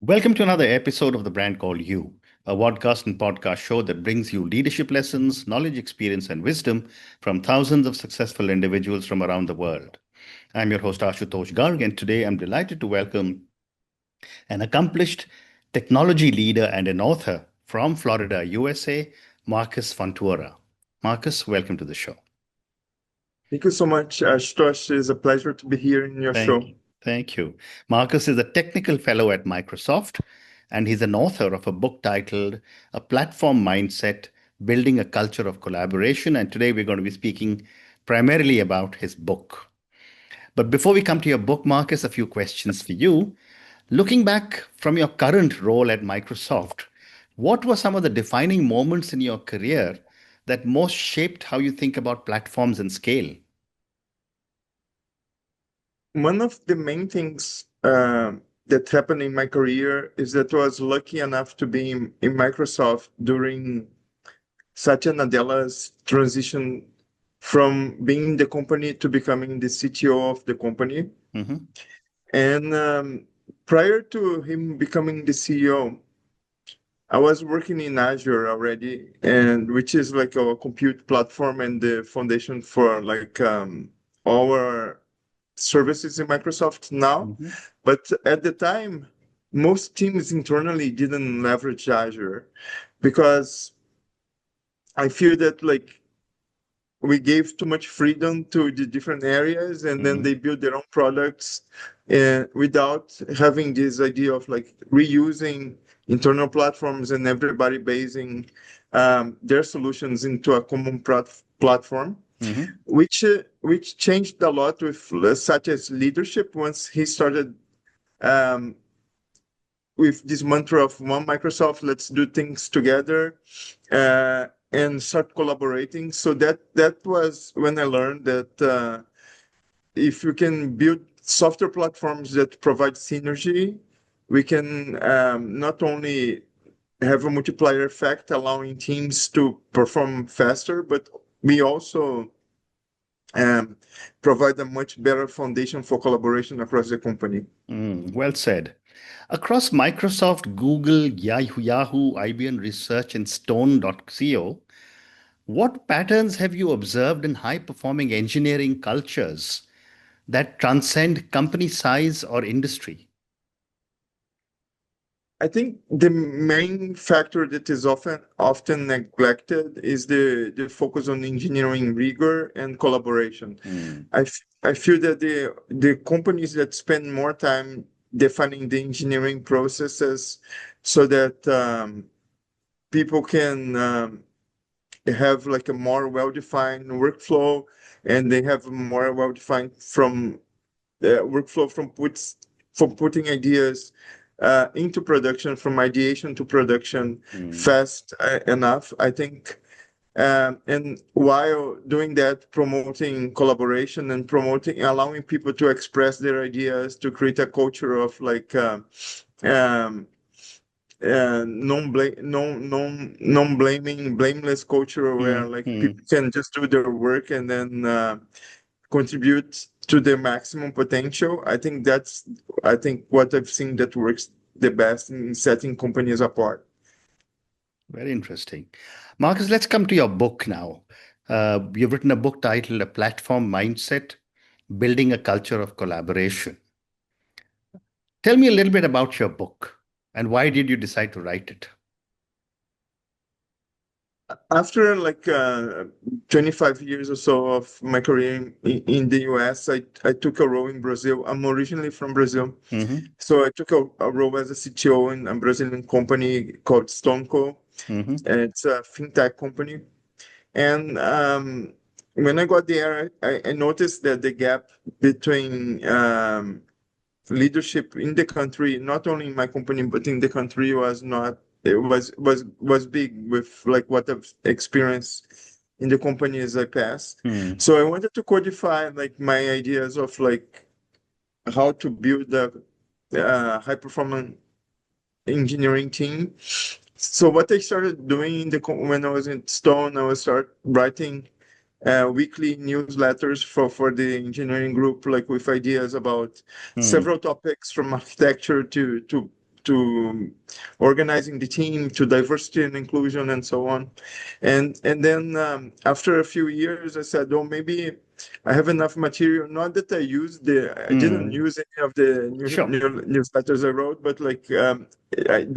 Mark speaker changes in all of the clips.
Speaker 1: Welcome to another episode of The Brand Called You, a podcast and podcast show that brings you leadership lessons, knowledge, experience, and wisdom from thousands of successful individuals from around the world. I'm your host, Ashutosh Garg, and today I'm delighted to welcome an accomplished technology leader and an author from Florida, USA, Marcus Fontoura. Marcus, welcome to the show.
Speaker 2: Thank you so much, Ashutosh. It's a pleasure to be here in your
Speaker 1: Thank
Speaker 2: show.
Speaker 1: you. Thank you. Marcus is a technical fellow at Microsoft, and he's an author of a book titled A Platform Mindset Building a Culture of Collaboration. And today we're going to be speaking primarily about his book. But before we come to your book, Marcus, a few questions for you. Looking back from your current role at Microsoft, what were some of the defining moments in your career that most shaped how you think about platforms and scale?
Speaker 2: One of the main things that happened in my career is that I was lucky enough to be in Microsoft during Satya Nadella's transition from being in the company to becoming the CTO of the company.
Speaker 1: Mm-hmm.
Speaker 2: And prior to him becoming the CEO, I was working in Azure already, and which is like a compute platform and the foundation for our services in Microsoft now.
Speaker 1: Mm-hmm.
Speaker 2: But at the time, most teams internally didn't leverage Azure because I feel that we gave too much freedom to the different areas, and then
Speaker 1: Mm-hmm.
Speaker 2: they build their own products without having this idea of reusing internal platforms and everybody basing their solutions into a common platform,
Speaker 1: Mm-hmm.
Speaker 2: which changed a lot with such as leadership once he started um, with this mantra of one Microsoft, let's do things together. And start collaborating. So that was when I learned that if you can build software platforms that provide synergy, we can not only have a multiplier effect, allowing teams to perform faster, but we also um, provide a much better foundation for collaboration across the company.
Speaker 1: Well said. Across Microsoft, Google, Yahoo, IBM Research, and Stone.co, what patterns have you observed in high performing engineering cultures that transcend company size or industry?
Speaker 2: I think the main factor that is often neglected is the focus on engineering rigor and collaboration.
Speaker 1: Mm,
Speaker 2: I feel that the companies that spend more time defining the engineering processes so that people can have like a more well-defined workflow, and they have a more well-defined from workflow from putting ideas into production, from ideation to production
Speaker 1: mm,
Speaker 2: fast enough, I think. And while doing that, promoting collaboration and promoting, allowing people to express their ideas, to create a culture of um, non-blaming, blameless culture where
Speaker 1: mm,
Speaker 2: like
Speaker 1: mm.
Speaker 2: people can just do their work and then contribute to their maximum potential. I think what I've seen that works the best in setting companies apart.
Speaker 1: Very interesting. Marcus, let's come to your book now. You've written a book titled A Platform Mindset Building a Culture of Collaboration. Tell me a little bit about your book and why did you decide to write it?
Speaker 2: After 25 years or so of my career in the US, I took a role in Brazil. I'm originally from Brazil.
Speaker 1: Mm-hmm,
Speaker 2: So I took a role as a CTO in a Brazilian company called Stonco.
Speaker 1: mm-hmm,
Speaker 2: And it's a fintech company. And when I got there, I noticed that the gap between leadership in the country, not only in my company but in the country, was not it was big with like what I've experienced in the company as I passed.
Speaker 1: mm,
Speaker 2: So I wanted to codify like my ideas of like how to build a high performance engineering team. So what I started doing when I was in Stone, I was start writing weekly newsletters for the engineering group, like with ideas about
Speaker 1: mm,
Speaker 2: several topics from architecture to organizing the team, to diversity and inclusion, and so on. And then after a few years, I said, oh, maybe I have enough material. Not that I didn't use any of the
Speaker 1: Sure.
Speaker 2: newsletters I wrote, but like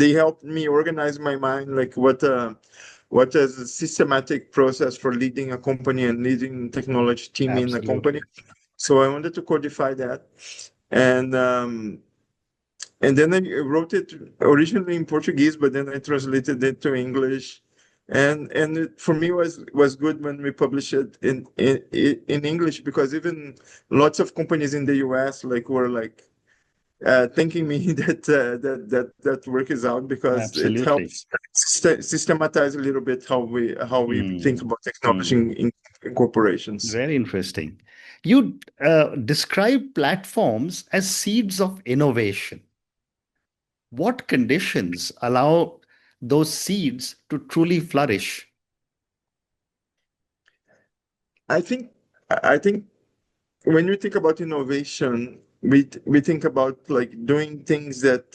Speaker 2: they helped me organize my mind, like what is a systematic process for leading a company and leading technology team in a company.
Speaker 1: Absolutely.
Speaker 2: So I wanted to codify that, and then I wrote it originally in Portuguese, but then I translated it to English, and it, for me was good when we published it in English, because even lots of companies in the US were thanking me that work is out, because it
Speaker 1: Absolutely.
Speaker 2: helps systematize a little bit how we think
Speaker 1: Mm,
Speaker 2: about technology
Speaker 1: mm.
Speaker 2: in corporations.
Speaker 1: Very interesting. You describe platforms as seeds of innovation. What conditions allow those seeds to truly flourish?
Speaker 2: I think I think when we think about innovation, we think about like doing things that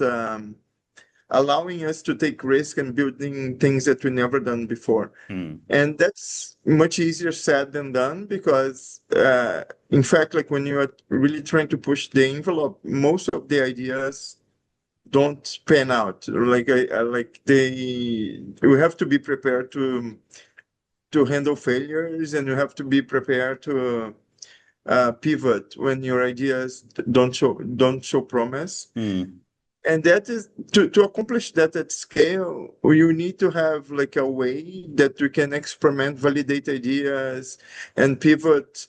Speaker 2: allowing us to take risk and building things that we never done before.
Speaker 1: Mm,
Speaker 2: And that's much easier said than done, because in fact, like when you are really trying to push the envelope, most of the ideas don't pan out. Like they, we have to be prepared to handle failures, and you have to be prepared to pivot when your ideas don't show promise.
Speaker 1: mm,
Speaker 2: And that is to accomplish that at scale, you need to have like a way that you can experiment, validate ideas, and pivot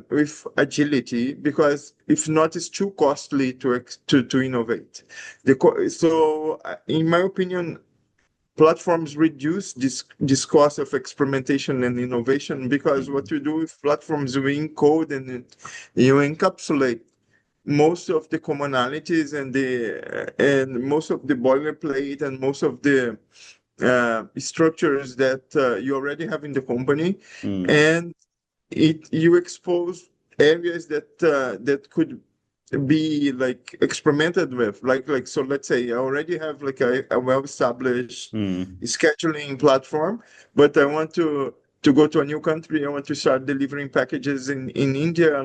Speaker 2: with agility, because if not, it's too costly to innovate. In my opinion, platforms reduce this cost of experimentation and innovation, because what
Speaker 1: mm,
Speaker 2: you do with platforms, you encode and you encapsulate most of the commonalities and most of the boilerplate and most of the structures that you already have in the company,
Speaker 1: mm,
Speaker 2: and you expose areas that could be like experimented with, so let's say I already have like a well-established
Speaker 1: mm,
Speaker 2: scheduling platform, but I want to go to a new country. I want to start delivering packages in India.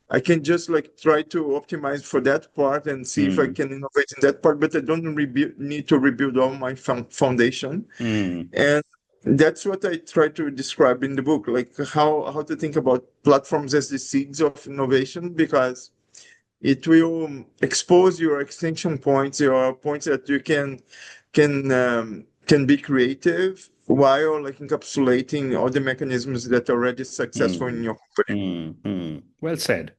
Speaker 2: I can just like try to optimize for that part and see if I
Speaker 1: mm,
Speaker 2: can innovate in that part, but I don't need to rebuild all my foundation.
Speaker 1: mm,
Speaker 2: And that's what I try to describe in the book, like how to think about platforms as the seeds of innovation, because it will expose your extension points, your points that you can be creative, while like encapsulating all the mechanisms that are already successful in
Speaker 1: mm,
Speaker 2: your company.
Speaker 1: Well said.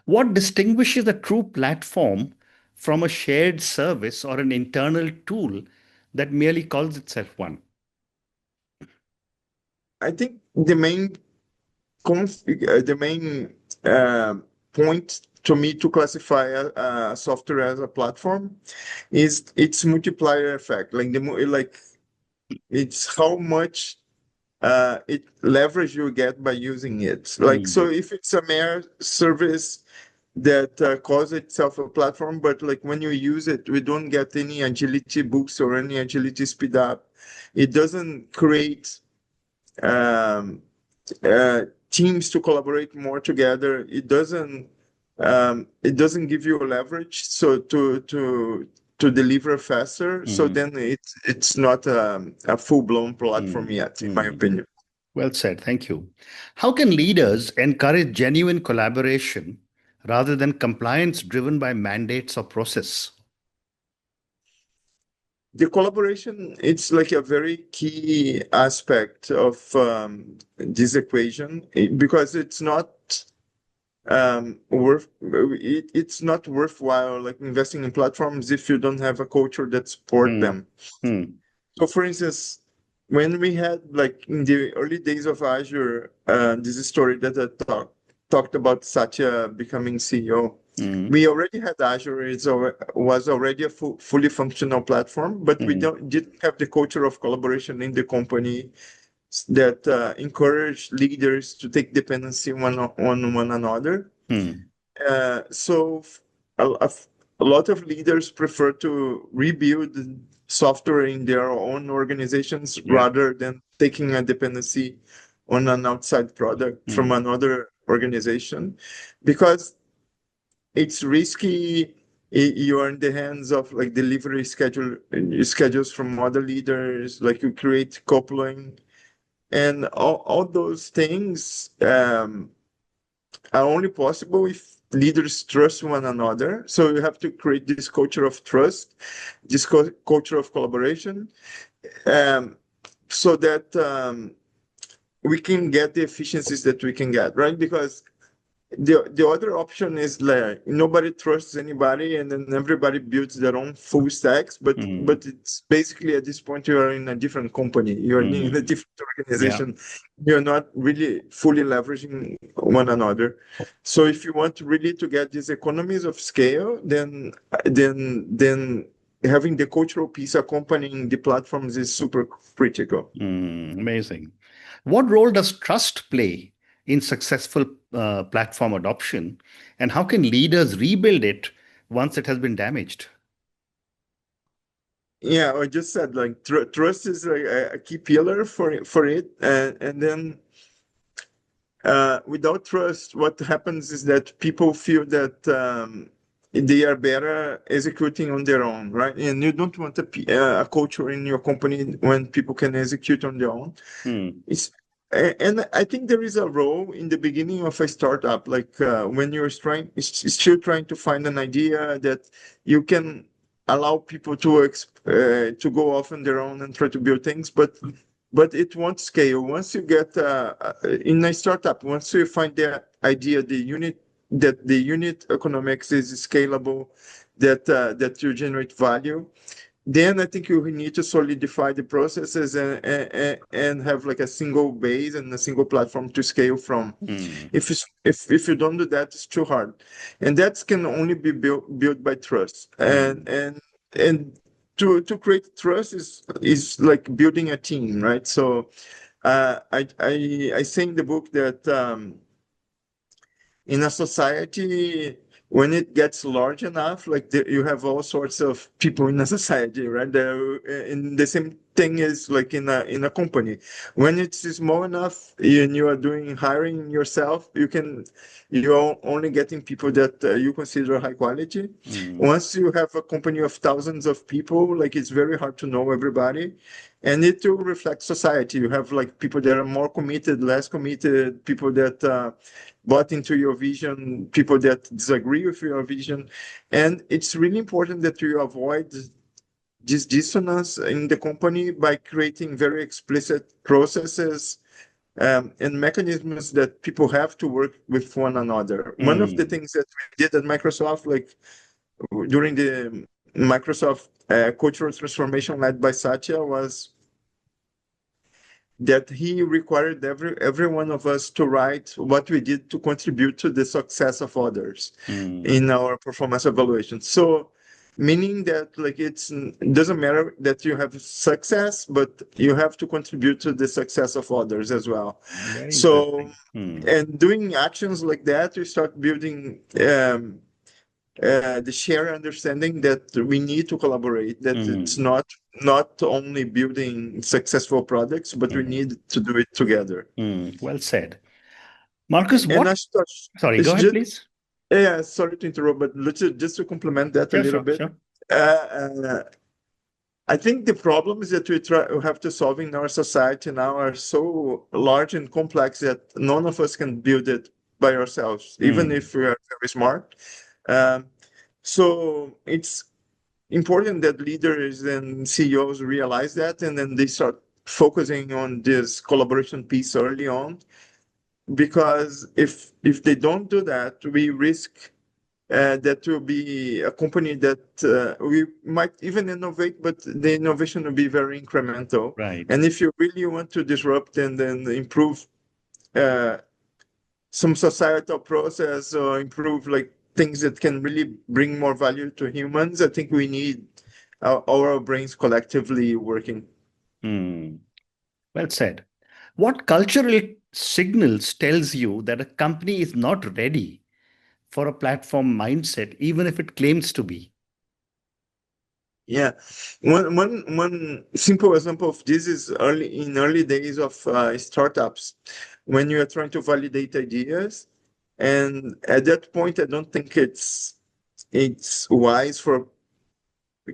Speaker 1: What distinguishes a true platform from a shared service or an internal tool that merely calls itself one?
Speaker 2: I think the main uh, point to me to classify a software as a platform is its multiplier effect. It's how much it leverage you get by using it. Like, so
Speaker 1: Mm,
Speaker 2: if it's a mere service that calls itself a platform, but like when you use it, we don't get any agility boost or any agility speed up. It doesn't create um, teams to collaborate more together. It doesn't give you a leverage so to deliver faster. So
Speaker 1: mm,
Speaker 2: then it's not a full-blown platform
Speaker 1: mm,
Speaker 2: yet, in my
Speaker 1: mm.
Speaker 2: opinion.
Speaker 1: Well said. Thank you. How can leaders encourage genuine collaboration rather than compliance driven by mandates or process?
Speaker 2: The collaboration, it's like a very key aspect of this equation, because it's not worthwhile like investing in platforms if you don't have a culture that support
Speaker 1: Mm,
Speaker 2: them.
Speaker 1: mm,
Speaker 2: So for instance, when we had like in the early days of Azure, this is a story that I talked about Satya becoming CEO.
Speaker 1: mm,
Speaker 2: We already had Azure. Was already a fully functional platform, but we
Speaker 1: mm,
Speaker 2: didn't have the culture of collaboration in the company that encouraged leaders to take dependency on one another.
Speaker 1: mm,
Speaker 2: So a lot of leaders prefer to rebuild software in their own organizations
Speaker 1: Yeah.
Speaker 2: rather than taking a dependency on an outside product from
Speaker 1: Mm.
Speaker 2: another organization, because it's risky. You are in the hands of like delivery schedules from other leaders, like you create coupling and all those things are only possible if leaders trust one another. So you have to create this culture of trust, this culture of collaboration, um, so that we can get the efficiencies that we can get, right? Because the other option is like nobody trusts anybody, and then everybody builds their own full stacks. But
Speaker 1: Mm.
Speaker 2: it's basically at this point you are in a different company, you are in a
Speaker 1: Mm.
Speaker 2: different
Speaker 1: Yeah.
Speaker 2: organization. You're not really fully leveraging one another. So if you want really to get these economies of scale, then having the cultural piece accompanying the platforms is super critical.
Speaker 1: Amazing. What role does trust play in successful platform adoption, and how can leaders rebuild it once it has been damaged?
Speaker 2: Yeah, I just said like trust is a key pillar for it, and then without trust, what happens is that people feel that they are better executing on their own, right? And you don't want a culture in your company when people can execute on their own.
Speaker 1: Mm.
Speaker 2: It's and I think there is a role in the beginning of a startup, like when you're still trying to find an idea that you can allow people to go off on their own and try to build things, but it won't scale. Once you get in a startup, once you find the idea, the unit economics is scalable, that you generate value, then I think you need to solidify the processes and have like a single base and a single platform to scale from.
Speaker 1: Mm.
Speaker 2: If you don't do that, it's too hard, and that can only be built by trust.
Speaker 1: Mm.
Speaker 2: And to create trust is like building a team, right? So I say in the book that in a society, when it gets large enough, like you have all sorts of people in a society, right? And the same thing is like in a company. When it's small enough and you are doing hiring yourself, you're only getting people that you consider high quality.
Speaker 1: Mm.
Speaker 2: Once you have a company of thousands of people, like it's very hard to know everybody, and it will reflect society. You have like people that are more committed, less committed, people that bought into your vision, people that disagree with your vision. And it's really important that you avoid this dissonance in the company by creating very explicit processes and mechanisms that people have to work with one another. One of the
Speaker 1: Mm.
Speaker 2: things that we did at Microsoft, like during the Microsoft cultural transformation led by Satya, was that he required every one of us to write what we did to contribute to the success of others
Speaker 1: Mm.
Speaker 2: in our performance evaluation. So, meaning that like it doesn't matter that you have success, but you have to contribute to the success of others as well.
Speaker 1: Very
Speaker 2: So,
Speaker 1: interesting. Mm.
Speaker 2: and doing actions like that, you start building the shared understanding that we need to collaborate, that it's
Speaker 1: Mm.
Speaker 2: not only building successful products, but we
Speaker 1: Mm.
Speaker 2: need to do it together.
Speaker 1: Mm. Well said. Marcus,
Speaker 2: And
Speaker 1: what?
Speaker 2: Ashutosh,
Speaker 1: Sorry, go
Speaker 2: it's
Speaker 1: ahead,
Speaker 2: just
Speaker 1: please.
Speaker 2: yeah, sorry to interrupt, but just to complement that a
Speaker 1: Sure,
Speaker 2: little
Speaker 1: sure,
Speaker 2: bit.
Speaker 1: sure.
Speaker 2: Uh, I think the problems that we have to solve in our society now are so large and complex that none of us can build it by ourselves, even
Speaker 1: Mm.
Speaker 2: if we are very smart. Um, so it's important that leaders and CEOs realize that, and then they start focusing on this collaboration piece early on. Because if they don't do that, we risk that will be a company that we might even innovate, but the innovation will be very incremental.
Speaker 1: Right.
Speaker 2: And if you really want to disrupt and then improve uh, some societal process or improve like things that can really bring more value to humans, I think we need our brains collectively working.
Speaker 1: Mm. Well said. What cultural signals tells you that a company is not ready for a platform mindset, even if it claims to be?
Speaker 2: Yeah, one simple example of this is early days of startups, when you are trying to validate ideas, and at that point, I don't think it's wise for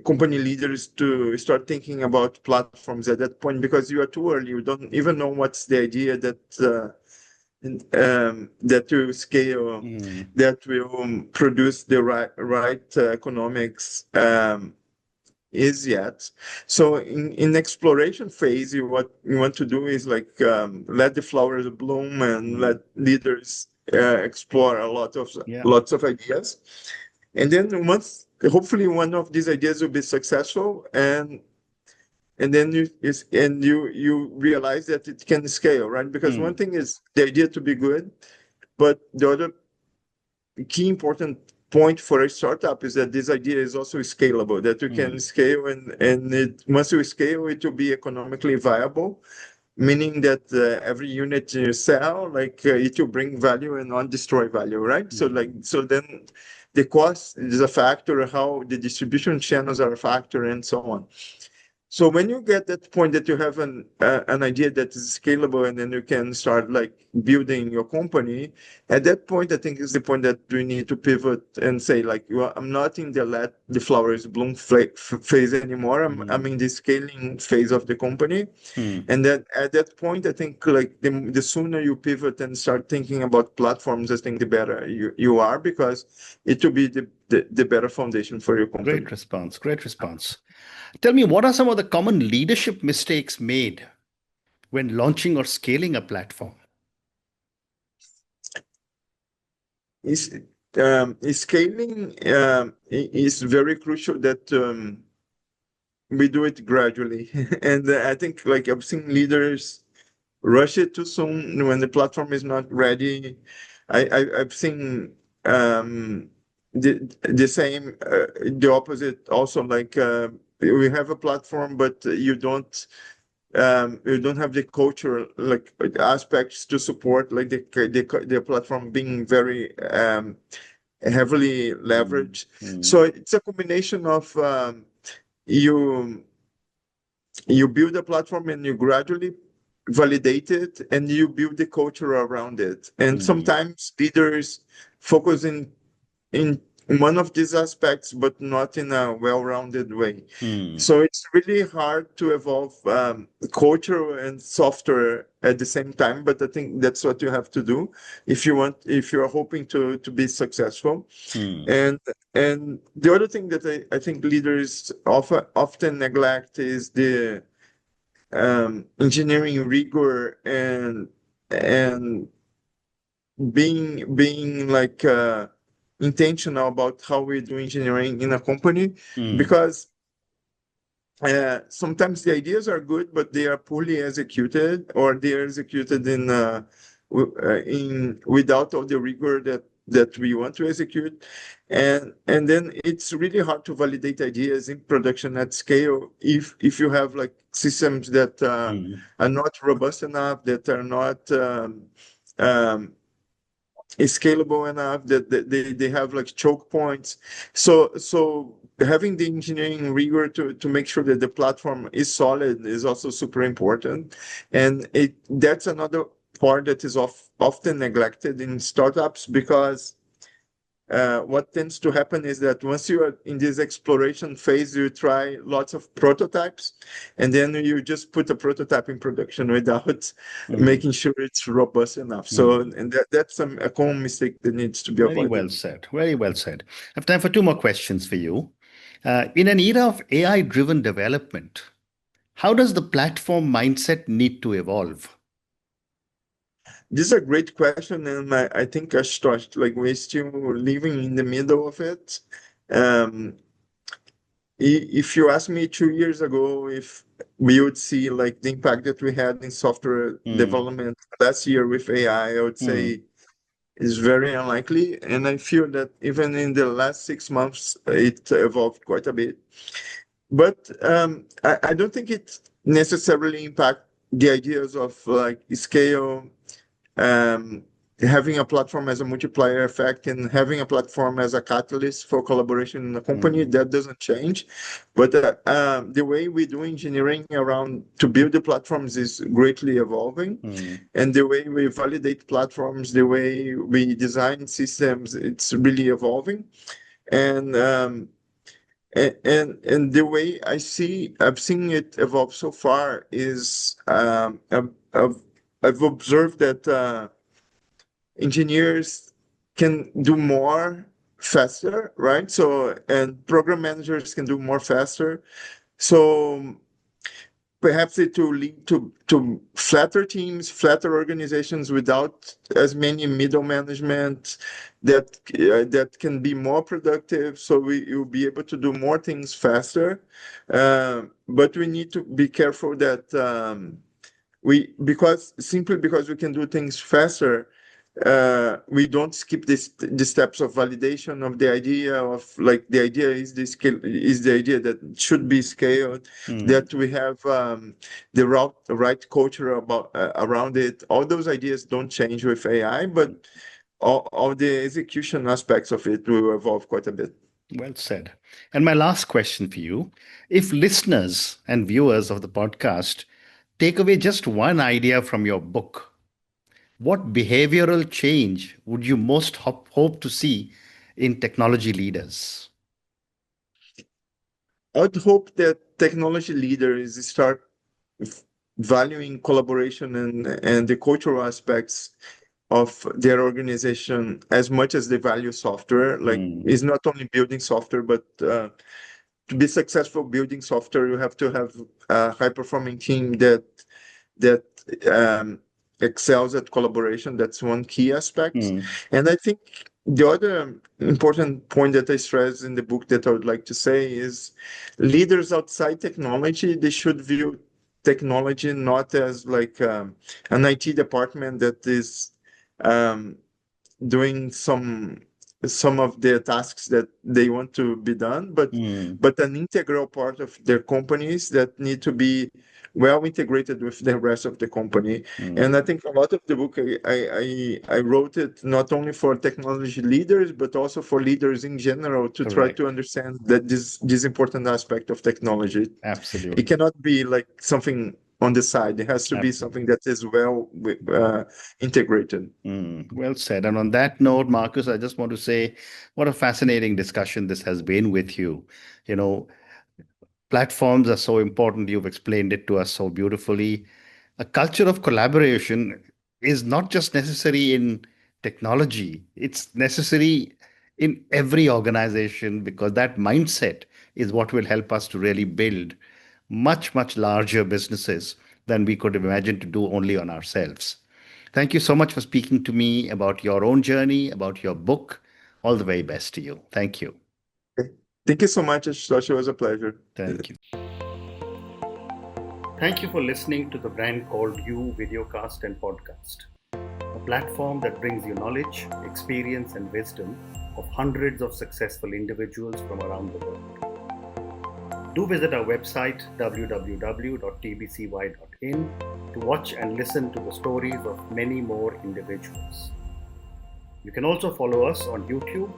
Speaker 2: company leaders to start thinking about platforms at that point, because you are too early. You don't even know what's the idea that will scale,
Speaker 1: Mm,
Speaker 2: that will produce the right economics. Is yet. So in exploration phase, what you want to do is like let the flowers bloom and let
Speaker 1: mm,
Speaker 2: leaders explore
Speaker 1: yeah.
Speaker 2: lots of ideas, and then once hopefully one of these ideas will be successful, and then you realize that it can scale, right? Because one
Speaker 1: Mm,
Speaker 2: thing is the idea to be good, but the other key important point for a startup is that this idea is also scalable, that you can
Speaker 1: mm,
Speaker 2: scale, and once you scale, it will be economically viable, meaning that every unit you sell, it will bring value and not destroy value, right?
Speaker 1: mm,
Speaker 2: So then the cost is a factor, how the distribution channels are a factor, and so on. So when you get that point that you have an idea that is scalable, and then you can start like building your company, at that point, I think is the point that we need to pivot and say like, I'm not in the let the flowers bloom phase anymore. I'm
Speaker 1: mm,
Speaker 2: in the scaling phase of the company.
Speaker 1: mm.
Speaker 2: And then at that point, I think like the sooner you pivot and start thinking about platforms, I think the better you are, because it will be the better foundation for your company.
Speaker 1: Great response. Great response. Tell me, what are some of the common leadership mistakes made when launching or scaling a platform?
Speaker 2: Is scaling is very crucial that we do it gradually, and I think like I've seen leaders rush it too soon when the platform is not ready. I've seen the same, the opposite also, like we have a platform, but you don't have the culture like aspects to support, like the platform being very heavily
Speaker 1: Mm,
Speaker 2: leveraged.
Speaker 1: mm,
Speaker 2: So it's a combination of you you build a platform and you gradually validate it, and you build the culture around it. And
Speaker 1: mm,
Speaker 2: sometimes leaders focus in one of these aspects, but not in a well-rounded way.
Speaker 1: mm,
Speaker 2: So it's really hard to evolve culture and software at the same time. But I think that's what you have to do if you are hoping to be successful.
Speaker 1: mm,
Speaker 2: And the other thing that I think leaders often neglect is the engineering rigor, and being like intentional about how we do engineering in a company,
Speaker 1: mm,
Speaker 2: because sometimes the ideas are good, but they are poorly executed, or they are executed in without all the rigor that we want to execute, and then it's really hard to validate ideas in production at scale if you have like systems that
Speaker 1: mm,
Speaker 2: are not robust enough, that are not um, scalable enough, that they have like choke points. So having the engineering rigor to make sure that the platform is solid is also super important. And that's another part that is often neglected in startups, because what tends to happen is that once you are in this exploration phase, you try lots of prototypes, and then you just put a prototype in production without
Speaker 1: mm,
Speaker 2: making sure it's robust enough. So,
Speaker 1: mm.
Speaker 2: and that's a common mistake that needs to be
Speaker 1: Very
Speaker 2: avoided.
Speaker 1: well said. Very well said. I have time for two more questions for you. In an era of AI driven development, how does the platform mindset need to evolve?
Speaker 2: This is a great question, and I think Ashutosh, like we're still living in the middle of it. Um, if you asked me 2 years ago if we would see like the impact that we had in software
Speaker 1: Mm,
Speaker 2: development last year with AI, I would
Speaker 1: mm,
Speaker 2: say is very unlikely. And I feel that even in the last 6 months, it evolved quite a bit. But I don't think it necessarily impact the ideas of like scale. Um, having a platform as a multiplier effect and having a platform as a catalyst for collaboration in a company, that doesn't change. But the way we do engineering around to build the platforms is greatly evolving. And the way we validate platforms, the way we design systems, it's really evolving. And and the way I've seen it evolve so far is I've observed that engineers can do more faster, right? So, and program managers can do more faster. So perhaps it will lead to flatter teams, flatter organizations without as many middle management that can be more productive. So you'll be able to do more things faster. But we need to be careful that simply because we can do things faster, we don't skip the steps of validation of the idea of like the idea is the idea that should be scaled, that we have the right culture about around it. All those ideas don't change with AI, but all the execution aspects of it will evolve quite a bit.
Speaker 1: Well said. And my last question for you, if listeners and viewers of the podcast take away just one idea from your book, what behavioral change would you most hope to see in technology leaders?
Speaker 2: I would hope that technology leaders start valuing collaboration and the cultural aspects of their organization as much as they value software. Like, it's not only building software, but to be successful building software, you have to have a high-performing team that excels at collaboration. That's one key aspect. And I think the other important point that I stress in the book that I would like to say is leaders outside technology, they should view technology not as like an IT department that is doing some of the tasks that they want to be done, but an integral part of their companies that need to be well integrated with the rest of the company. And I think a lot of the book I wrote it not only for technology leaders but also for leaders in general to try to understand that this important aspect of technology.
Speaker 1: Absolutely.
Speaker 2: It cannot be like something on the side. It has to be something that is well integrated.
Speaker 1: Well said. And on that note, Marcus, I just want to say what a fascinating discussion this has been with you. You know, platforms are so important. You've explained it to us so beautifully. A culture of collaboration is not just necessary in technology, it's necessary in every organization because that mindset is what will help us to really build much, much larger businesses than we could imagine to do only on ourselves. Thank you so much for speaking to me about your own journey, about your book. All the very best to you. Thank you.
Speaker 2: Thank you so much, Ashutosh. It was a pleasure.
Speaker 1: Thank you. Thank you for listening to the Brand Called You videocast and podcast, a platform that brings you knowledge, experience, and wisdom of hundreds of successful individuals from around the world. Do visit our website www.tbcy.in to watch and listen to the stories of many more individuals. You can also follow us on YouTube,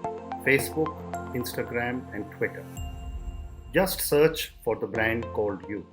Speaker 1: Facebook, Instagram, and Twitter. Just search for the Brand Called You.